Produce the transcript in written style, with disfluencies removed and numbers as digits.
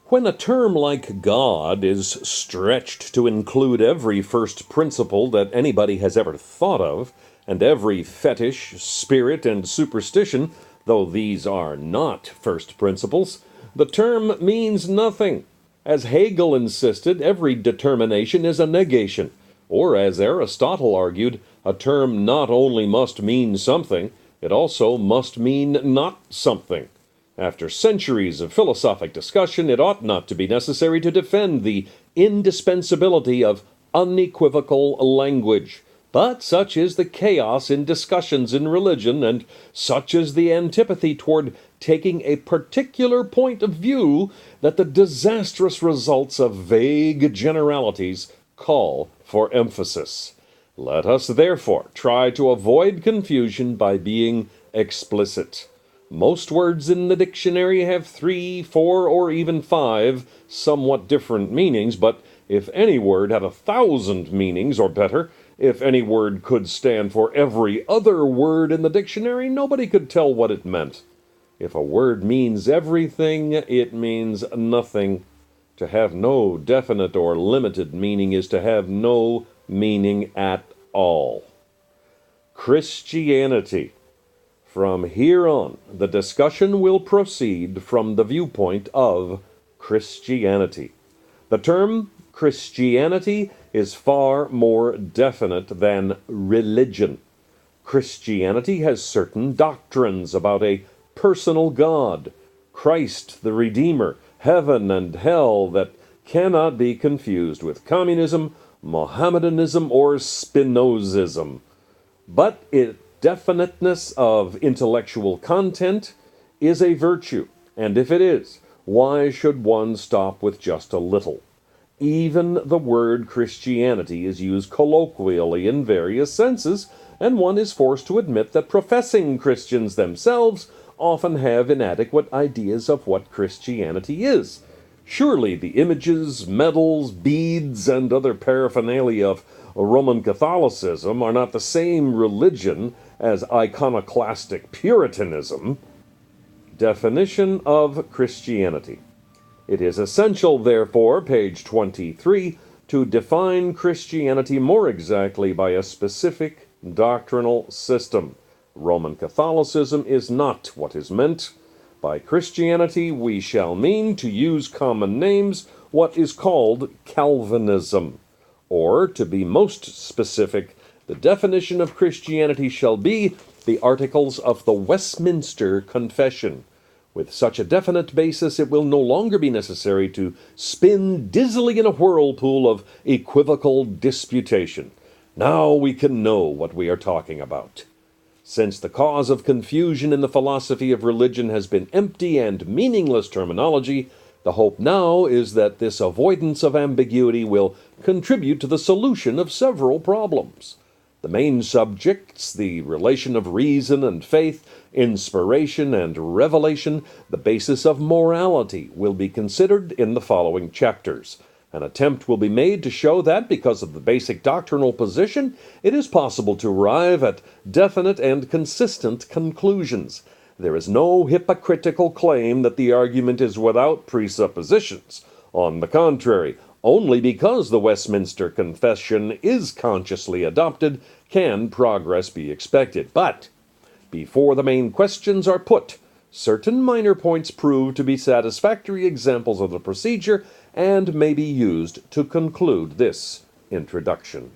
When a term like God is stretched to include every first principle that anybody has ever thought of, and every fetish, spirit, and superstition, though these are not first principles, the term means nothing. As Hegel insisted, every determination is a negation, or as Aristotle argued, a term not only must mean something, it also must mean not something. After centuries of philosophic discussion, it ought not to be necessary to defend the indispensability of unequivocal language. But such is the chaos in discussions in religion, and such is the antipathy toward taking a particular point of view, that the disastrous results of vague generalities call for emphasis. Let us therefore try to avoid confusion by being explicit. Most words in the dictionary have 3, 4, or even 5 somewhat different meanings, but if any word had 1,000 meanings or better, if any word could stand for every other word in the dictionary, nobody could tell what it meant. If a word means everything, it means nothing. To have no definite or limited meaning is to have no meaning at all. Christianity. From here on, the discussion will proceed from the viewpoint of Christianity. The term Christianity is far more definite than religion. Christianity has certain doctrines about a personal God, Christ the Redeemer, heaven and hell, that cannot be confused with communism, Mohammedanism, or Spinozism. But definiteness of intellectual content is a virtue, and if it is, why should one stop with just a little? Even the word Christianity is used colloquially in various senses, and one is forced to admit that professing Christians themselves often have inadequate ideas of what Christianity is. Surely the images, medals, beads, and other paraphernalia of Roman Catholicism are not the same religion as iconoclastic Puritanism. Definition of Christianity. It is essential, therefore, page 23, to define Christianity more exactly by a specific doctrinal system. Roman Catholicism is not what is meant. By Christianity we shall mean, to use common names, what is called Calvinism. Or, to be most specific, the definition of Christianity shall be the Articles of the Westminster Confession. With such a definite basis, it will no longer be necessary to spin dizzily in a whirlpool of equivocal disputation. Now we can know what we are talking about. Since the cause of confusion in the philosophy of religion has been empty and meaningless terminology, the hope now is that this avoidance of ambiguity will contribute to the solution of several problems. The main subjects, the relation of reason and faith, inspiration and revelation, the basis of morality, will be considered in the following chapters. An attempt will be made to show that, because of the basic doctrinal position, it is possible to arrive at definite and consistent conclusions. There is no hypocritical claim that the argument is without presuppositions. On the contrary, only because the Westminster Confession is consciously adopted can progress be expected. But before the main questions are put, certain minor points prove to be satisfactory examples of the procedure and may be used to conclude this introduction.